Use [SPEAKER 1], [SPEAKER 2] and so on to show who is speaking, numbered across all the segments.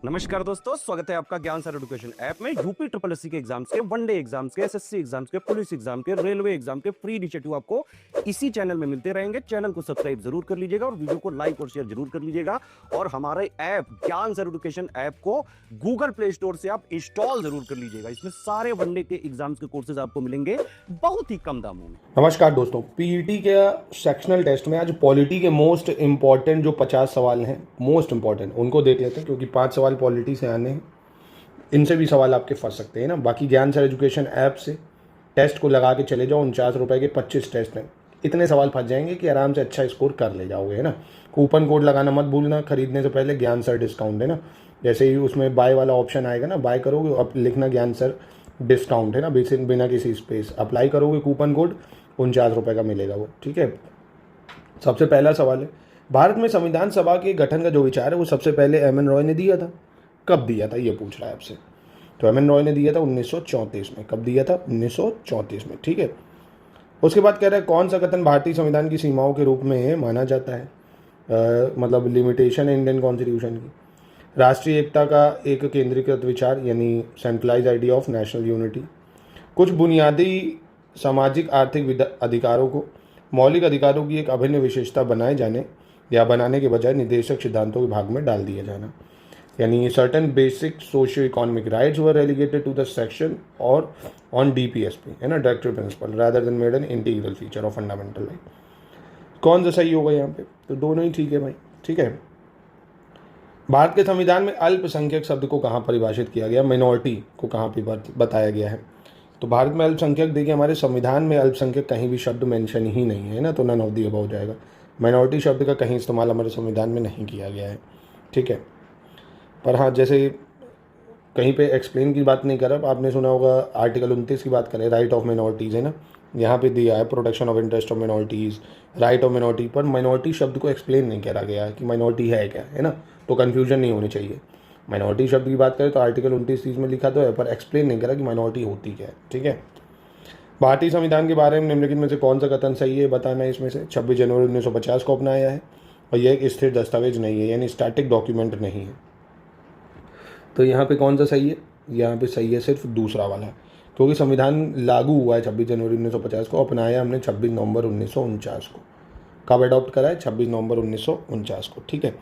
[SPEAKER 1] नमस्कार दोस्तों, स्वागत है आपका ज्ञान सर एजुकेशन ऐप में। यूपी ट्रिपल एससी के एग्जाम्स के, वनडे एग्जाम्स के, एसएससी एग्जाम्स के, पुलिस एग्जाम के, रेलवे एग्जाम के फ्री इनिशिएटिव आपको इसी चैनल में मिलते रहेंगे। चैनल को सब्सक्राइब जरूर कर लीजिएगा और वीडियो को लाइक और शेयर जरूर कर लीजिएगा। और हमारे ऐप ज्ञान सर एजुकेशन ऐप को गूगल प्ले स्टोर से आप इंस्टॉल जरूर कर लीजिएगा। इसमें सारे वनडे के एग्जाम्स के कोर्सेज आपको मिलेंगे बहुत ही कम दामों में।
[SPEAKER 2] नमस्कार दोस्तों, पीईटी के सेक्शनल टेस्ट में आज पॉलिटी के मोस्ट इम्पॉर्टेंट जो 50 सवाल हैं, मोस्ट इम्पॉर्टेंट उनको देख लेते हैं, क्योंकि 5 सवाल पॉलिटी से आने हैं। इनसे भी सवाल आपके फंस सकते हैं ना। बाकी ज्ञान सर एजुकेशन ऐप से टेस्ट को लगा के चले जाओ, 49 रुपये के 25 टेस्ट हैं। इतने सवाल फंस जाएंगे कि आराम से अच्छा स्कोर कर ले जाओगे, है ना। कूपन कोड लगाना मत भूलना खरीदने से पहले, ज्ञान सर डिस्काउंट, है ना। जैसे ही उसमें बाय वाला ऑप्शन आएगा ना, बाय करोगे अब लिखना ज्ञान सर डिस्काउंट, है ना, बिना किसी स्पेस। अप्लाई करोगे कूपन कोड, 49 रुपये का मिलेगा वो, ठीक है। सबसे पहला सवाल है, भारत में संविधान सभा के गठन का जो विचार है वो सबसे पहले एम.एन. रॉय ने दिया था। कब दिया था ये पूछ रहा है आपसे। तो एम.एन. रॉय ने दिया था 1934 में। कब दिया था? 1934 में, ठीक है। उसके बाद कह रहा है कौन सा कथन भारतीय संविधान की सीमाओं के रूप में माना जाता है, मतलब लिमिटेशन है इंडियन कॉन्स्टिट्यूशन की। राष्ट्रीय एकता का एक केंद्रीकृत विचार, यानी centralise idea of national unity. कुछ बुनियादी सामाजिक आर्थिक अधिकारों को मौलिक अधिकारों की एक अभिन्न विशेषता बनाए जाने या बनाने के बजाय निर्देशक सिद्धांतों के भाग में डाल दिया जाना, यानी certain basic socio economic rights were relegated to the section और ऑन डीपीएसपी, है ना, directive principle, rather than made an integral feature of fundamental right. कौन सा सही होगा यहाँ पे? तो दोनों ही ठीक है भाई, ठीक है। भारत के संविधान में अल्पसंख्यक शब्द को कहाँ परिभाषित किया गया, माइनॉरिटी को कहाँ पे बताया गया है? तो भारत में अल्पसंख्यक, देखिए हमारे संविधान में अल्पसंख्यक कहीं भी शब्द मेंशन ही नहीं है ना, तो नन ऑफ द अबव हो जाएगा। माइनॉरिटी शब्द का कहीं इस्तेमाल हमारे संविधान में नहीं किया गया है, ठीक है। पर हाँ, जैसे कहीं पे एक्सप्लेन की बात नहीं कर रहा, आपने सुना होगा आर्टिकल 29 की बात करें, राइट ऑफ माइनॉरिटीज़, है ना, यहाँ पे दिया है protection of interest of minorities, right of minority. पर माइनॉरिटी शब्द को एक्सप्लेन नहीं करा गया है कि माइनॉरिटी है क्या, है ना, तो कन्फ्यूजन नहीं होनी चाहिए। माइनॉरिटी शब्द की बात करें तो आर्टिकल 29 में लिखा तो है, पर एक्सप्लेन नहीं करा कि माइनॉरिटी होती क्या है, ठीक है। भारतीय संविधान के बारे में निम्नलिखित में से कौन सा कथन सही है बताना है। इसमें से 26 जनवरी 1950 को अपनाया है और यह एक स्थिर दस्तावेज नहीं है, यानी स्टैटिक डॉक्यूमेंट नहीं है। तो यहाँ पे कौन सा सही है? यहाँ पे सही है सिर्फ दूसरा वाला, क्योंकि संविधान लागू हुआ है 26 जनवरी 1950 को, अपनाया हमने 26 नवंबर 1949 को। कब अडॉप्ट करा है? 26 नवंबर 1949 को, ठीक है।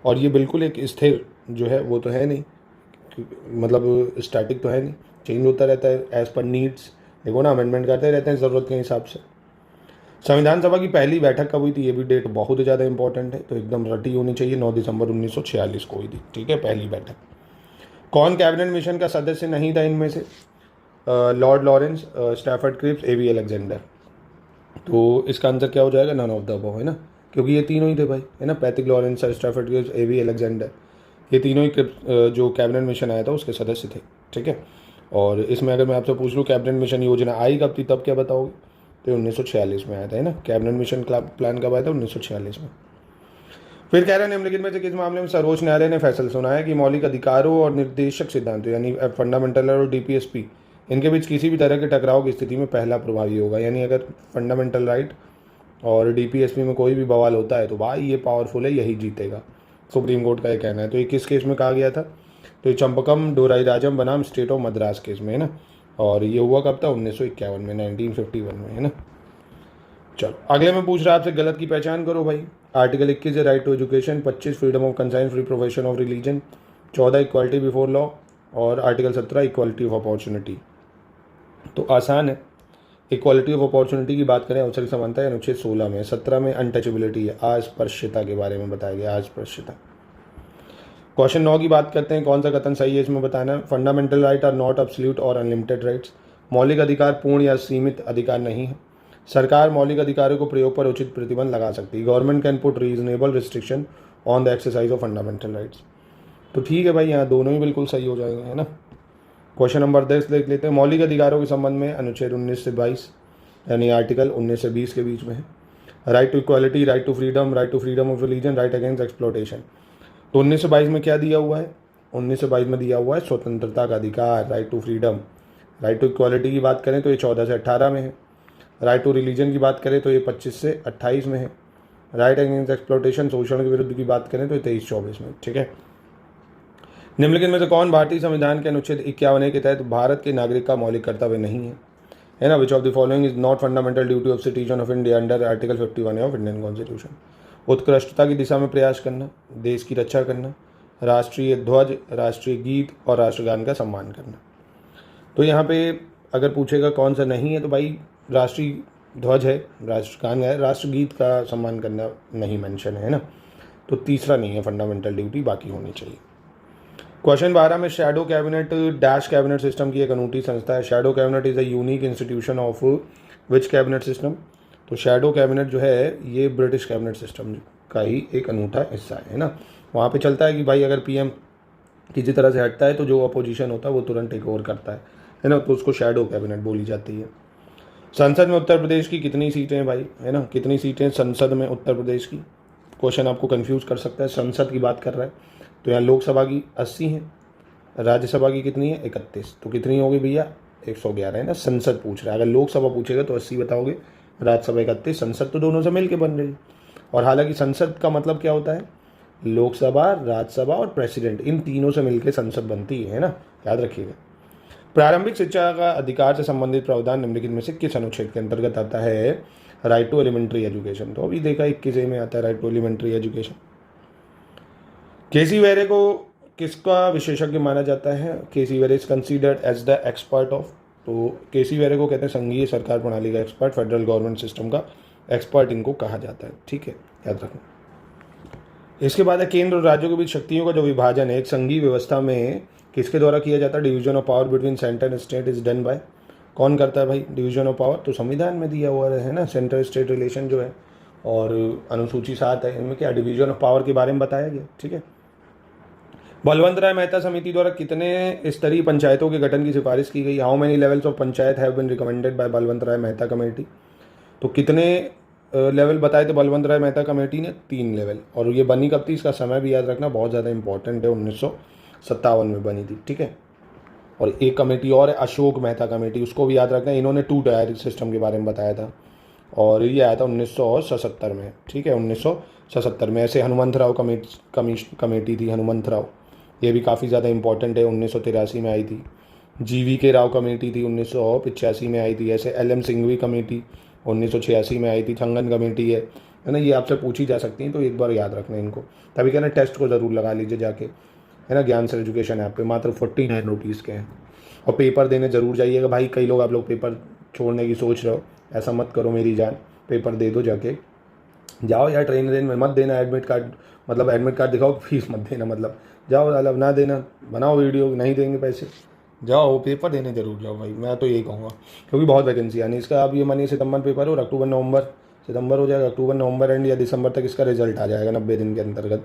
[SPEAKER 2] और ये बिल्कुल एक स्थिर जो है वो तो है नहीं, मतलब स्टैटिक तो है नहीं, चेंज होता रहता है एज पर नीड्स। देखो ना, अमेंडमेंट करते रहते हैं ज़रूरत के हिसाब से। संविधान सभा की पहली बैठक कब हुई थी? ये भी डेट बहुत ज़्यादा इंपॉर्टेंट है, तो एकदम रटी होनी चाहिए। 9 दिसंबर 1946 को हुई थी, ठीक है, पहली बैठक। कौन कैबिनेट मिशन का सदस्य नहीं था इनमें से? Lord Lawrence, Stafford Cripps, A V. Alexander. तो इसका आंसर क्या हो जाएगा? नन ऑफ द अबव, है ना, क्योंकि ये तीनों ही थे भाई, है ना, Patrick Lawrence, Stafford Cripps, A V. Alexander. ये तीनों ही जो कैबिनेट मिशन आया था उसके सदस्य थे, ठीक है। और इसमें अगर मैं आपसे पूछ लूँ कैबिनेट मिशन योजना आई कब थी, तब क्या बताओगे? तो 1946 में आया था, है ना। कैबिनेट मिशन प्लान कब आया था? 1946 में। फिर कह रहे हैं निम्नलिखित में से किस मामले में सर्वोच्च न्यायालय ने फैसला सुनाया कि मौलिक अधिकारों और निर्देशक सिद्धांतों, यानी फंडामेंटल और डीपीएसपी, इनके बीच किसी भी तरह के टकराव की स्थिति में पहला प्रभावी होगा। यानी अगर फंडामेंटल राइट और डीपीएसपी में कोई भी बवाल होता है तो भाई ये पावरफुल है, यही जीतेगा, सुप्रीम कोर्ट का ये कहना है। तो ये किस केस में कहा गया था? तो ये चंपकम डोराईराजम बनाम स्टेट ऑफ मद्रास केस में, है ना। और ये हुआ कब था? 1951 में, 1951 में, है ना। चलो अगले में पूछ रहा है आपसे, गलत की पहचान करो भाई। आर्टिकल 21 है right to education, 25 freedom of conscience, free profession of religion, 14 equality before law और आर्टिकल 17 इक्वालिटी ऑफ अपॉर्चुनिटी। तो आसान है। इक्वालिटी ऑफ अपॉर्चुनिटी की बात करें, अवसर की समानता है, अनुच्छेद 16 में। 17 में अनटचेबिलिटी है, अस्पृश्यता के बारे में बताया गया, अस्पृश्यता। क्वेश्चन 9 की बात करते हैं, कौन सा कथन सही है इसमें बताना है। Fundamental right are not absolute और अनलिमिटेड राइट्स। मौलिक अधिकार पूर्ण या सीमित अधिकार नहीं है। सरकार मौलिक अधिकारों को प्रयोग पर उचित प्रतिबंध लगा सकती है। Government can put reasonable restriction on the exercise of fundamental rights. तो ठीक है भाई, यहाँ दोनों ही बिल्कुल सही हो जाएंगे, है ना। क्वेश्चन नंबर 10 देख लेते हैं। मौलिक अधिकारों के संबंध में अनुच्छेद 19 से 22, यानी आर्टिकल 19 से 20 के बीच में है। Right to equality, right to freedom of religion, right against exploitation. तो 19 से 22 में क्या दिया हुआ है? 19 से 22 में दिया हुआ है स्वतंत्रता का अधिकार, right to freedom. Right to equality की बात करें तो ये 14 से 18 में है। राइट टू रिलीजन की बात करें तो ये 25 से 28 में है। राइट अगेंस्ट एक्सप्लोटेशन, शोषण के विरुद्ध की बात करें तो ये 23-24 में, ठीक है। निम्नलिखित में से कौन भारतीय संविधान के अनुच्छेद 51 के तहत भारत के नागरिक का मौलिक कर्तव्य नहीं है ना? विच of the following is not fundamental duty of citizen of India under article 51 of Indian constitution? उत्कृष्टता की दिशा में प्रयास करना, देश की रक्षा करना, राष्ट्रीय ध्वज, राष्ट्रीय गीत और राष्ट्रगान का सम्मान करना। तो यहाँ पे अगर पूछेगा कौन सा नहीं है, तो भाई राष्ट्रीय ध्वज है, राष्ट्रगान है, राष्ट्रगीत का सम्मान करना नहीं मेंशन है ना? तो तीसरा नहीं है फंडामेंटल ड्यूटी, बाकी होनी चाहिए। क्वेश्चन 12 में shadow cabinet dash cabinet system की एक अनूठी संस्था है। Shadow cabinet is a unique institution of which cabinet system? तो शैडो कैबिनेट जो है ये ब्रिटिश कैबिनेट सिस्टम का ही एक अनूठा हिस्सा है ना? वहाँ पे चलता है कि भाई अगर पीएम किसी तरह से हटता है तो जो अपोजिशन होता है वो तुरंत टेक ओवर करता है ना? तो उसको शैडो कैबिनेट बोली जाती है। संसद में उत्तर प्रदेश की कितनी सीटें हैं भाई, है ना? कितनी सीटें संसद में उत्तर प्रदेश की? क्वेश्चन आपको कंफ्यूज कर सकता है, संसद की बात कर रहा है तो यहाँ लोकसभा की 80 है, राज्यसभा की कितनी है 31, तो कितनी होगी भैया 111 है ना? संसद पूछ रहा है, अगर लोकसभा पूछेगा तो 80 बताओगे, राज्यसभा 31, संसद तो दोनों से मिल के बन रही है। और हालांकि संसद का मतलब क्या होता है? लोकसभा, राज्यसभा और प्रेसिडेंट, इन तीनों से मिलकर संसद बनती है ना? याद रखिएगा। प्रारंभिक शिक्षा का अधिकार से संबंधित प्रावधान निम्नलिखित में से किस अनुच्छेद के अंतर्गत आता है? Right to elementary education. तो अभी देखा 21 में आता है right to elementary education. KC Wheare को किसका विशेषज्ञ माना जाता है? KC Wheare is considered as the expert of. तो केसी वेरे को कहते हैं संघीय सरकार प्रणाली का एक्सपर्ट, फेडरल गवर्नमेंट सिस्टम का एक्सपर्ट इनको कहा जाता है। ठीक है, याद रखना। इसके बाद है केंद्र और राज्यों के बीच शक्तियों का जो विभाजन है एक संघीय व्यवस्था में किसके द्वारा किया जाता है? Division of power between centre and state is done by. कौन करता है भाई डिवीजन ऑफ पावर? तो संविधान में दिया हुआ है ना, सेंटर स्टेट रिलेशन जो है, और अनुसूची 7 है, इनमें क्या डिवीजन ऑफ पावर के बारे में बताया गया। ठीक है। बलवंत राय मेहता समिति द्वारा कितने स्तरीय पंचायतों के गठन की सिफारिश की गई? How many levels of panchayat have been recommended by Balwant Rai Mehta committee? तो कितने लेवल बताए थे बलवंत राय मेहता कमेटी ने? 3 लेवल। और ये बनी कब थी? इसका समय भी याद रखना, बहुत ज़्यादा इंपॉर्टेंट है, 1957 में बनी थी। ठीक है। और एक कमेटी और है अशोक मेहता कमेटी, उसको भी याद रखना, इन्होंने 2 टायर सिस्टम के बारे में बताया था, और ये आया था 1977 में। ठीक है, 1977 में। ऐसे हनुमंत राव कमेटी थी, हनुमंत राव, ये भी काफ़ी ज़्यादा इंपॉर्टेंट है, 1983 में आई थी। जीवी के राव कमेटी थी, 1985 में आई थी। ऐसे LM सिंघवी कमेटी 1986 में आई थी। छंगन कमेटी है ना? ये आपसे पूछी जा सकती हैं, तो एक बार याद रखना इनको, तभी कहना टेस्ट को ज़रूर लगा लीजिए जाके, है ना? ज्ञान सर एजुकेशन ऐप पे मात्र 49 रुपीज़ के हैं। और पेपर देने ज़रूर जाइएगा भाई। कई लोग आप लोग पेपर छोड़ने की सोच रहे हो, ऐसा मत करो मेरी जान, पेपर दे दो जाके। जाओ यार, ट्रेन में मत देना एडमिट कार्ड, मतलब एडमिट कार्ड दिखाओ, फीस मत देना, मतलब जाओ, मतलब ना देना, बनाओ वीडियो, नहीं देंगे पैसे, जाओ पेपर देने जरूर जाओ भाई, मैं तो यही कहूँगा, क्योंकि बहुत वैकेंसी आनी। इसका अब ये मानिए सितंबर पेपर हो, अक्टूबर नवंबर, सितंबर हो जाएगा, अक्टूबर नवंबर एंड या दिसंबर तक इसका रिजल्ट आ जाएगा 90 दिन के अंतर्गत।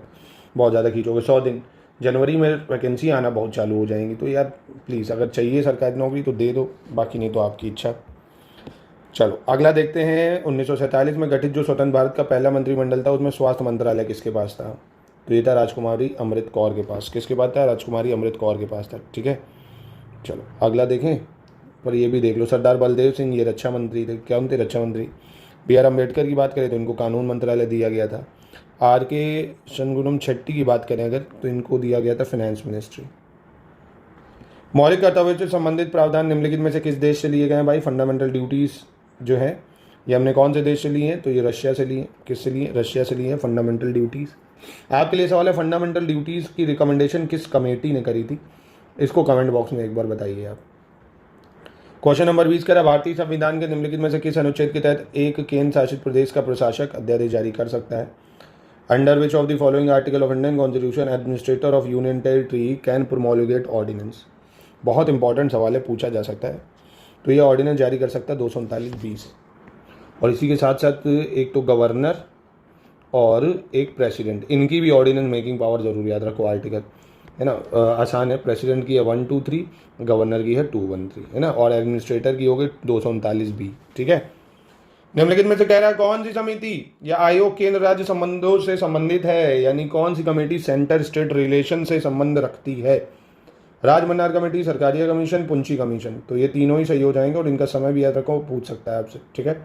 [SPEAKER 2] बहुत ज़्यादा खींचोगे 100 दिन, जनवरी में वैकेंसी आना बहुत चालू हो जाएंगी। तो यार प्लीज़, अगर चाहिए सरकारी नौकरी तो दे दो, बाकी नहीं तो आपकी इच्छा। चलो अगला देखते हैं। 1947 में गठित जो स्वतंत्र भारत का पहला मंत्रिमंडल था, उसमें स्वास्थ्य मंत्रालय किसके पास था? तो ये था राजकुमारी अमृत कौर के पास। किसके पास था? राजकुमारी अमृत कौर के पास था। ठीक है, चलो अगला देखें। पर ये भी देख लो, सरदार बलदेव सिंह ये रक्षा मंत्री थे। क्या उनके रक्षा मंत्री? BR अम्बेडकर की बात करें तो इनको कानून मंत्रालय दिया गया था। RK शनगुनम शेट्टी की बात करें अगर, तो इनको दिया गया था फाइनेंस मिनिस्ट्री। मौलिक कर्तव्यों से संबंधित प्रावधान निम्नलिखित में से किस देश से लिए गए हैं भाई? फंडामेंटल ड्यूटीज़ जो है ये हमने कौन से देश से लिए हैं? तो ये रशिया से लिए। किससे लिए? रशिया से लिए हैं फंडामेंटल ड्यूटीज़। आपके लिए सवाल है, फंडामेंटल ड्यूटीज़ की रिकमेंडेशन किस कमेटी ने करी थी? इसको कमेंट बॉक्स में एक बार बताइए आप। क्वेश्चन नंबर 20 कह रहा, भारतीय संविधान के निम्नलिखित में से किस अनुच्छेद के तहत एक केंद्र शासित प्रदेश का प्रशासक अध्यादेश जारी कर सकता है? Under which of the following article of Indian constitution administrator of union territory can promulgate ordinance? बहुत इंपॉर्टेंट सवाल है, पूछा जा सकता है। तो ये ऑर्डिनेंस जारी कर सकता है 239(b). और इसी के साथ साथ एक तो गवर्नर और एक प्रेसिडेंट, इनकी भी ऑर्डिनेंस मेकिंग पावर जरूर याद रखो। आर्टिकल है ना, आसान है। प्रेसिडेंट की है 123, गवर्नर की है 213, है ना, और एडमिनिस्ट्रेटर की होगी 239(b). ठीक है। निम्नलिखित में से कह रहा है कौन सी समिति या आयोग केंद्र राज्य संबंधों से संबंधित है? यानी कौन सी कमेटी सेंटर स्टेट रिलेशन से संबंध रखती है? Rajamannar committee, Sarkaria commission, पुंची commission. तो ये तीनों ही सही हो जाएंगे, और इनका समय भी याद रखो, पूछ सकता है आपसे। ठीक है।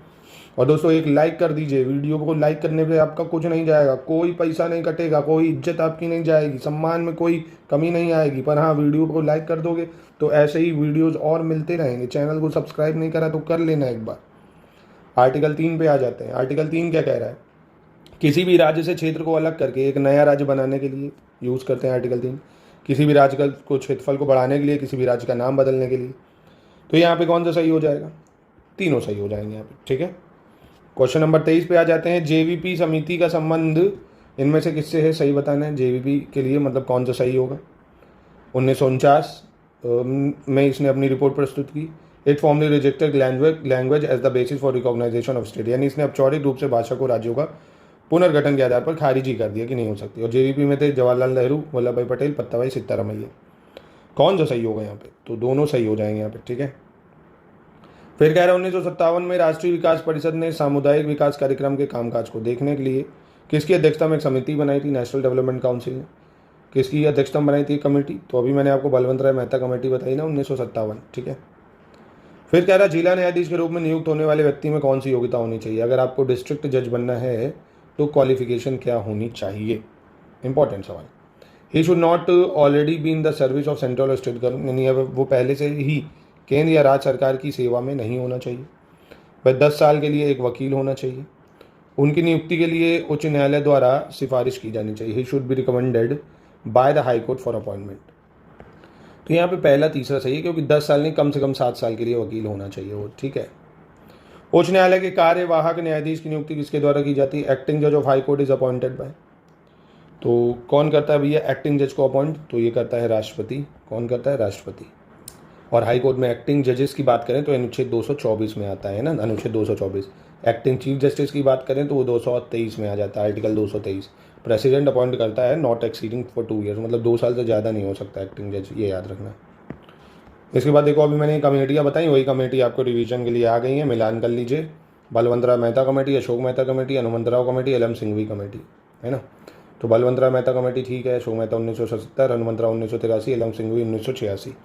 [SPEAKER 2] और दोस्तों एक लाइक कर दीजिए, वीडियो को लाइक करने पे आपका कुछ नहीं जाएगा, कोई पैसा नहीं कटेगा, कोई इज्जत आपकी नहीं जाएगी, सम्मान में कोई कमी नहीं आएगी, पर हाँ वीडियो को लाइक कर दोगे तो ऐसे ही वीडियोस और मिलते रहेंगे। चैनल को सब्सक्राइब नहीं करा तो कर लेना एक बार। आर्टिकल 3 पे आ जाते हैं। आर्टिकल 3 क्या कह रहा है? किसी भी राज्य से क्षेत्र को अलग करके एक नया राज्य बनाने के लिए यूज़ करते हैं आर्टिकल 3। किसी भी राज्य को क्षेत्रफल को बढ़ाने के लिए, किसी भी राज्य का नाम बदलने के लिए। तो यहाँ पे कौन सा सही हो जाएगा? तीनों सही हो जाएंगे यहाँ पे, ठीक है। क्वेश्चन नंबर 23 पे आ जाते हैं। जेवीपी समिति का संबंध इनमें से किससे है? सही बताना है जेवीपी के लिए, मतलब कौन सा सही होगा। 1949 में इसने अपनी रिपोर्ट प्रस्तुत की। It formally rejected language as the basis for recognisation of state, यानी इसने औपचारिक रूप से भाषा को राज्यों का पुनर्गठन के आधार पर खारिज ही कर दिया कि नहीं हो सकती। और जेवीपी में थे जवाहरलाल नेहरू, वल्लभ भाई पटेल, पत्ताभाई सीतारामैया। कौन सा सही होगा यहाँ पे? तो दोनों सही हो जाएंगे यहाँ पे, ठीक है। फिर कह रहा है 1957 में राष्ट्रीय विकास परिषद ने सामुदायिक विकास कार्यक्रम के कामकाज को देखने के लिए किसकी अध्यक्षता में एक समिति बनाई थी? नेशनल डेवलपमेंट काउंसिल ने। किसकी अध्यक्षता में बनाई थी कमेटी? तो अभी मैंने आपको बलवंत राय मेहता कमेटी बताई ना, 1957, ठीक है। फिर कह रहा है जिला न्यायाधीश के रूप में नियुक्त होने वाले व्यक्ति में कौन सी योग्यता होनी चाहिए? अगर आपको डिस्ट्रिक्ट जज बनना है तो क्वालिफिकेशन क्या होनी चाहिए? इंपॉर्टेंट सवाल। He should not already be in the service of central और स्टेट गवर्नमेंट, यानी अब वो पहले से ही केंद्र या राज्य सरकार की सेवा में नहीं होना चाहिए। वह 10 साल के लिए एक वकील होना चाहिए। उनकी नियुक्ति के लिए उच्च न्यायालय द्वारा सिफारिश की जानी चाहिए। He should be recommended by the high court for appointment. तो यहाँ पे पहला तीसरा सही है, क्योंकि 10 साल नहीं, कम से कम 7 साल के लिए वकील होना चाहिए वो, ठीक है। उच्च न्यायालय के कार्यवाहक न्यायाधीश की नियुक्ति किसके द्वारा की जाती है? एक्टिंग जज of high court is appointed by. तो कौन करता है भैया एक्टिंग जज को अपॉइंट? तो ये करता है राष्ट्रपति। कौन करता है? राष्ट्रपति। और हाई कोर्ट में एक्टिंग जजेस की बात करें तो अनुच्छेद 224 में आता है ना, अनुच्छेद 224। एक्टिंग चीफ जस्टिस की बात करें तो वो 223 में आ जाता है, आर्टिकल 223। प्रेसिडेंट अपॉइंट करता है नॉट एक्सीडिंग फॉर 2 ईयर्स, मतलब 2 साल से ज़्यादा नहीं हो सकता एक्टिंग जज, ये याद रखना। इसके बाद देखो, अभी मैंने कमेटियाँ बताई, वही कमेटी आपको रिवीजन के लिए आ गई है, मिलान कर लीजिए। Balwant Rai Mehta committee, Ashok Mehta committee, Hanumanth Rao committee, L M Singhvi committee, है ना। तो बलवंत राय मेहता कमेटी ठीक है, अशोक मेहता 1977, हनुमंत राव 1983, एल एम सिंघवी 1986।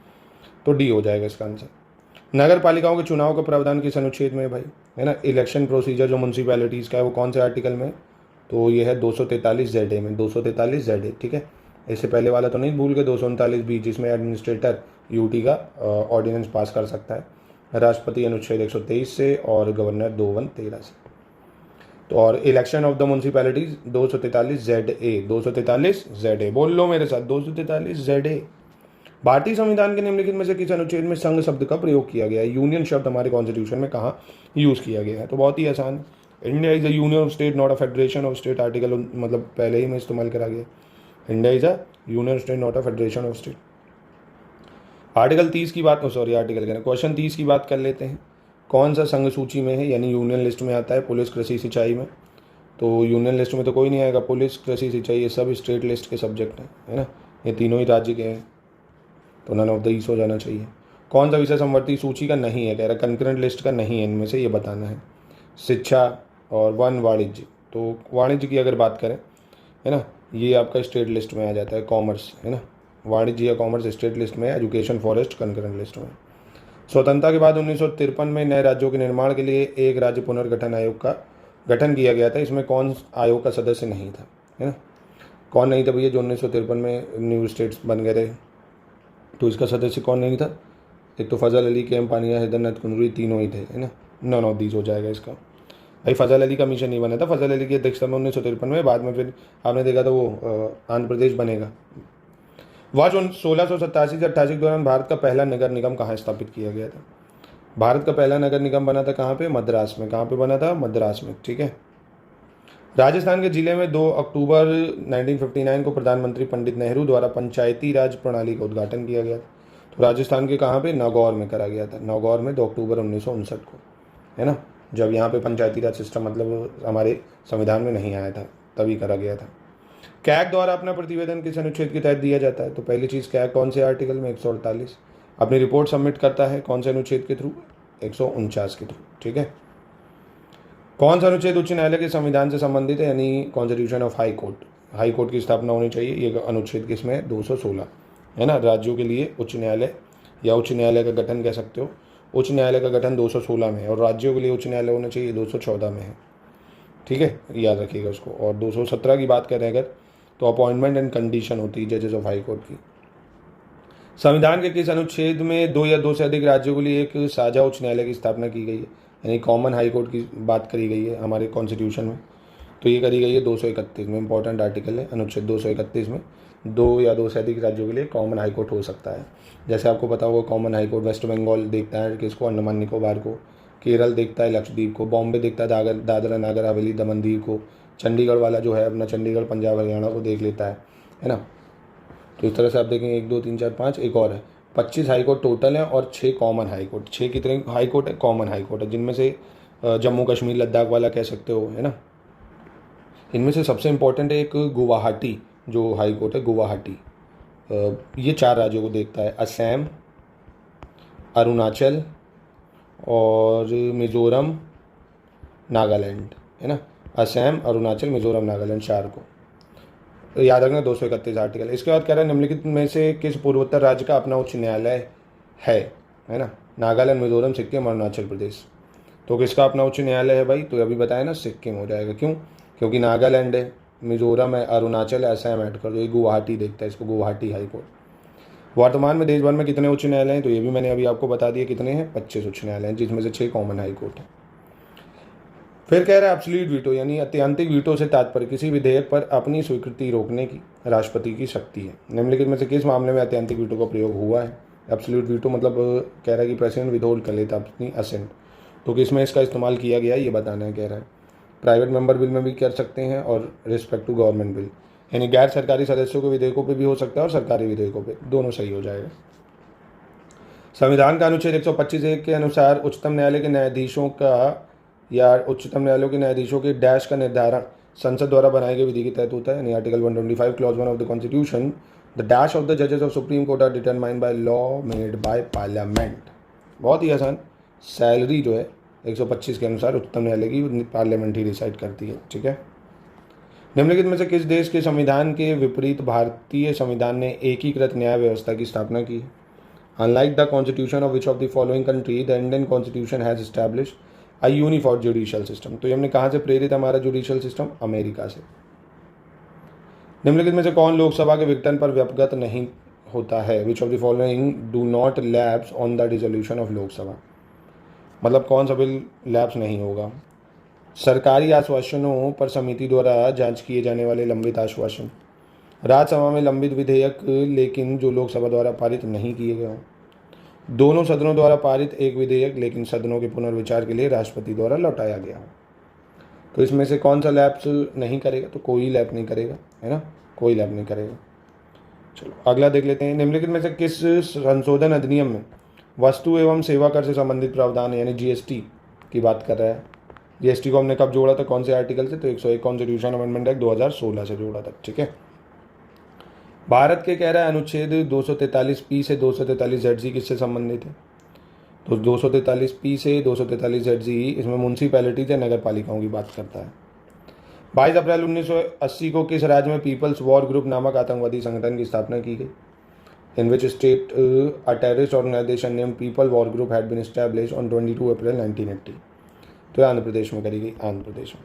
[SPEAKER 2] तो डी हो जाएगा इसका आंसर। नगर पालिकाओं के चुनाव का प्रावधान किस अनुच्छेद में है भाई? है ना, इलेक्शन प्रोसीजर जो म्यूनसिपैलिटीज़ का है वो कौन से आर्टिकल में? तो ये है 243 ZA में, 243 ZA, ठीक है। इससे पहले वाला तो नहीं भूल गए, 239B, जिसमें एडमिनिस्ट्रेटर यूटी का ऑर्डिनेंस पास कर सकता है। राष्ट्रपति अनुच्छेद 123 से और गवर्नर 2113 से। तो और election of the municipalities 243 ZA, 243 ZA, बोल लो मेरे साथ, 243 ZA। भारतीय संविधान के निम्नलिखित में से किस अनुच्छेद में संघ शब्द का प्रयोग किया गया है? यूनियन शब्द हमारे कॉन्स्टिट्यूशन में कहाँ यूज़ किया गया है? तो बहुत ही आसान, India is a union of state not a federation of state, article मतलब पहले ही में इस्तेमाल करा गया। India is a union state not a federation of state. Article 30 की बात, सॉरी आर्टिकल कह रहे हैं, क्वेश्चन 30 की बात कर लेते हैं। कौन सा संघ सूची में है, यानी यूनियन लिस्ट में आता है? पुलिस, कृषि, सिंचाई में। तो यूनियन लिस्ट में तो कोई नहीं आएगा, पुलिस, कृषि, सिंचाई ये सब स्टेट लिस्ट के सब्जेक्ट हैं, है ना, ये तीनों ही राज्य के हैं, तो नन ऑफ द ईस हो जाना चाहिए। कौन सा विषय समवर्ती सूची का नहीं है? कह रहा कंकरेंट लिस्ट का नहीं है, इनमें से ये बताना है। शिक्षा और वन, वाणिज्य। तो वाणिज्य की अगर बात करें, है ना, ये आपका स्टेट लिस्ट में आ जाता है। कॉमर्स, है ना, वाणिज्य या कॉमर्स स्टेट लिस्ट में है। एजुकेशन, फॉरेस्ट कंकरेंट लिस्ट में। स्वतंत्रता के बाद 1953 में नए राज्यों के निर्माण के लिए एक राज्य पुनर्गठन आयोग का गठन किया गया था। इसमें कौन आयोग का सदस्य नहीं था? है ना, कौन नहीं था भैया जो 1953 में न्यू स्टेट्स बन गए थे? तो इसका सदस्य कौन नहीं था? एक तो फजल अली, के एम पानिया, हैदरनाथ कुंजरी, तीनों ही थे, है ना। नन ऑफ दीज हो जाएगा इसका। भाई फजल अली कमीशन नहीं बना था, फजल अली की अध्यक्षता में 1953 में, बाद में फिर आपने देखा था वो आंध्र प्रदेश बनेगा। वर्ष 1687 से 88 के दौरान भारत का पहला नगर निगम कहाँ स्थापित किया गया था? भारत का पहला नगर निगम बना था कहाँ पे? मद्रास में। कहाँ पे बना था? मद्रास में, ठीक है। राजस्थान के जिले में 2 अक्टूबर 1959 को प्रधानमंत्री पंडित नेहरू द्वारा पंचायती राज प्रणाली का उद्घाटन किया गया था। तो राजस्थान के कहाँ पे? नागौर में करा गया था। नागौर में 2 अक्टूबर 1959 को, है ना, जब यहाँ पे पंचायती राज सिस्टम मतलब हमारे संविधान में नहीं आया था, तभी करा गया था। कैग द्वारा अपना प्रतिवेदन किस अनुच्छेद के तहत दिया जाता है? तो पहली चीज़, कैग कौन से आर्टिकल में? 148। अपनी रिपोर्ट सबमिट करता है कौन से अनुच्छेद के थ्रू? 149 के थ्रू, ठीक है। कौन सा अनुच्छेद उच्च न्यायालय के संविधान से संबंधित है, यानी constitution of high court? High court की स्थापना होनी चाहिए, ये अनुच्छेद किसमें है? 216, है ना। राज्यों के लिए उच्च न्यायालय या उच्च न्यायालय का गठन कह सकते हो, उच्च न्यायालय का गठन 216 में है और राज्यों के लिए उच्च न्यायालय होना चाहिए 214 में है। ठीक है, याद रखिएगा उसको। और 217 की बात करें अगर, तो अपॉइंटमेंट एंड कंडीशन होती है जजेस ऑफ हाई कोर्ट की। संविधान के किस अनुच्छेद में 2 या 2 से अधिक राज्यों के लिए एक साझा उच्च न्यायालय की स्थापना की गई है, यानी कॉमन हाई कोर्ट की बात करी गई है हमारे कॉन्स्टिट्यूशन में? तो ये करी गई है 231 में, इंपॉर्टेंट आर्टिकल है अनुच्छेद 231 में। 2 या 2 से अधिक राज्यों के लिए कॉमन हाई कोर्ट हो सकता है। जैसे आपको पता होगा, common high court West Bengal देखता है किसको, अंडमान निकोबार को, केरल देखता है लक्षद्वीप को, बॉम्बे देखता है दादरा नागर हवेली दमन दीव को, चंडीगढ़ वाला जो है अपना चंडीगढ़ पंजाब हरियाणा को देख लेता है ना। तो इस तरह से आप देखेंगे 1 2 3 4 5, एक और है, 25 हाई कोर्ट टोटल है और 6 कॉमन हाई कोर्ट। 6 कितने हाई कोर्ट है? कॉमन हाई कोर्ट है, जिनमें से जम्मू कश्मीर लद्दाख वाला कह सकते हो, है ना। इनमें से सबसे इम्पोर्टेंट है एक गुवाहाटी जो हाई कोर्ट है, गुवाहाटी। ये 4 राज्यों को देखता है, असम, अरुणाचल और मिज़ोरम, नागालैंड, है ना। असम, अरुणाचल, मिज़ोरम, नागालैंड, 4 को याद रखना। 231 आर्टिकल। इसके बाद कह रहा है निम्नलिखित में से किस पूर्वोत्तर राज्य का अपना उच्च न्यायालय है ना। नागालैंड, मिज़ोरम, सिक्किम, अरुणाचल प्रदेश। तो किसका अपना उच्च न्यायालय है भाई? तो अभी बताया ना, सिक्किम हो जाएगा। क्यों? क्योंकि नागालैंड है, मिज़ोरम है, अरुणाचल है, असम ऐड कर दो, ये गुवाहाटी देखता है इसको, गुवाहाटी हाई कोर्ट। वर्तमान में देश भर में कितने उच्च न्यायालय हैं? तो ये भी मैंने अभी आपको बता दिया कितने हैं, 25 उच्च न्यायालय हैं, जिसमें से 6 कॉमन हाई कोर्ट है। फिर कह रहा है एब्सोल्यूट वीटो, यानी अत्यंतिक वीटो से तात्पर्य किसी विधेयक पर अपनी स्वीकृति रोकने की राष्ट्रपति की शक्ति है। निम्नलिखित में से किस मामले में अत्यंतिक वीटो का प्रयोग हुआ है? एब्सोल्यूट वीटो मतलब कह रहा है कि प्रेसिडेंट विथहोल्ड कर लेता अपनी असेंट, तो किसमें इसका इस्तेमाल किया गया ये बताना है। कह रहा है प्राइवेट मेंबर बिल में भी कर सकते हैं और रिस्पेक्ट टू गवर्नमेंट बिल, यानी गैर सरकारी सदस्यों के विधेयकों पर भी हो सकता है और सरकारी विधेयकों पर, दोनों सही हो जाएगा। संविधान का अनुच्छेद 125(1) के अनुसार उच्चतम न्यायालय के न्यायाधीशों का या उच्चतम न्यायालयों के न्यायाधीशों के डैश का निर्धारण संसद द्वारा बनाई गई विधि के तहत होता है, यानी article 125 clause 1 of the constitution, the dash of the जजेस of supreme court are determined by law made by parliament. बहुत ही आसान। सैलरी जो है 125 के अनुसार उच्चतम न्यायालय की पार्लियामेंट ही डिसाइड करती है। ठीक है। निम्नलिखित में से किस देश के संविधान के विपरीत भारतीय संविधान ने एकीकृत न्याय व्यवस्था की स्थापना की? Unlike the constitution of which of the following country the Indian constitution has established a uniform judicial system. तो ये हमने कहाँ से प्रेरित है हमारा जुडिशियल सिस्टम? अमेरिका से। निम्नलिखित में से कौन लोकसभा के विघटन पर व्यपगत नहीं होता है? विच of the following do not lapse on the dissolution of Lok Sabha, मतलब कौन सा बिल लैप्स नहीं होगा? सरकारी आश्वासनों पर समिति द्वारा जांच किए जाने वाले लंबित आश्वासन, राज्यसभा में लंबित विधेयक लेकिन जो लोकसभा द्वारा पारित नहीं किए गए हों, दोनों सदनों द्वारा पारित एक विधेयक लेकिन सदनों के पुनर्विचार के लिए राष्ट्रपति द्वारा लौटाया गया हो। तो इसमें से कौन सा लैप्स नहीं करेगा? तो कोई लैप नहीं करेगा, है ना, कोई लैप नहीं करेगा। चलो अगला देख लेते हैं। निम्नलिखित में से किस संशोधन अधिनियम में वस्तु एवं सेवा कर से संबंधित प्रावधान है, यानी जीएसटी की बात कर रहा है। जीएसटी को हमने कब जोड़ा था, कौन से आर्टिकल से? तो 101 कॉन्स्टिट्यूशन अमेंडमेंट एक्ट 2016 से जोड़ा था। ठीक है। भारत के कह रहा है अनुच्छेद 243P से 243ZG किससे संबंधित है? तो 243P से 243ZG इसमें म्यूनसिपैलिटीज या नगर पालिकाओं की बात करता है। 22 अप्रैल 1980 को किस राज्य में पीपल्स वॉर ग्रुप नामक आतंकवादी संगठन की स्थापना की गई? In which state a terrorist organisation name people war group had been established on 22 April 1980। तो आंध्र प्रदेश में करी गई, आंध्र प्रदेश में।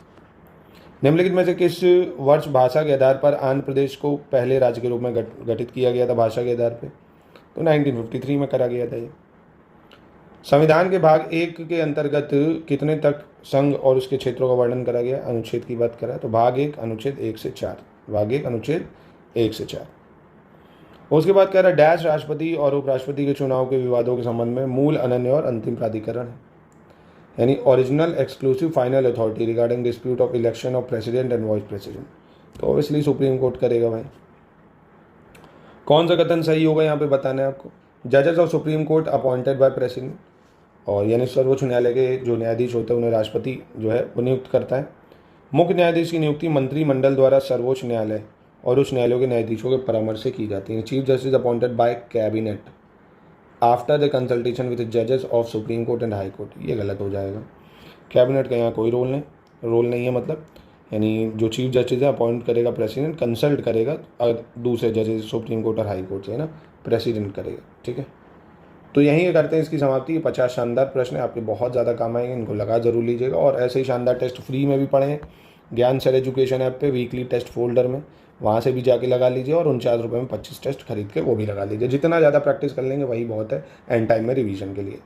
[SPEAKER 2] निम्नलिखित में से किस वर्ष भाषा के आधार पर आंध्र प्रदेश को पहले राज्य के रूप में गठित किया गया था? भाषा के आधार पर तो 1953 में करा गया था ये। संविधान के भाग 1 के अंतर्गत कितने तक संघ और उसके क्षेत्रों का वर्णन करा गया? अनुच्छेद की बात करा तो भाग 1 अनुच्छेद 1 से 4, भाग 1 अनुच्छेद 1 से 4। उसके बाद कह रहा है डैश राष्ट्रपति और उपराष्ट्रपति के चुनाव के विवादों के संबंध में मूल, अनन्य और अंतिम प्राधिकरण है, यानी original exclusive final authority regarding dispute of election of president and vice president. तो ऑब्वियसली सुप्रीम कोर्ट करेगा भाई। कौन सा कथन सही होगा यहाँ पे बताना है आपको? जजेस of supreme court appointed by president, और यानी सर्वोच्च न्यायालय के जो न्यायाधीश होते हैं उन्हें राष्ट्रपति जो है वो नियुक्त करता है। मुख्य न्यायाधीश की नियुक्ति मंत्रिमंडल द्वारा सर्वोच्च न्यायालय और उच्च न्यायालयों के न्यायाधीशों के परामर्श से की जाती है। Chief justice appointed by cabinet after the consultation with जजेस of supreme court and high court. ये गलत हो जाएगा। कैबिनेट का यहाँ कोई रोल नहीं है, मतलब यानी जो चीफ जस्टिस है अपॉइंट करेगा प्रेसिडेंट, कंसल्ट करेगा दूसरे जजेस सुप्रीम कोर्ट और हाई कोर्ट से, है ना, प्रेसिडेंट करेगा। ठीक है। तो यहीं ये करते हैं इसकी समाप्ति। 50 शानदार प्रश्न है, आपके बहुत ज़्यादा काम आएंगे, इनको लगा जरूर लीजिएगा। और ऐसे ही शानदार टेस्ट फ्री में भी पढ़ें ज्ञान सर एजुकेशन ऐप पे, वीकली टेस्ट फोल्डर में, वहाँ से भी जाके लगा लीजिए। और 49 रुपये में 25 टेस्ट खरीद के वो भी लगा लीजिए। जितना ज़्यादा प्रैक्टिस कर लेंगे वही बहुत है एंड टाइम में रिवीजन के लिए।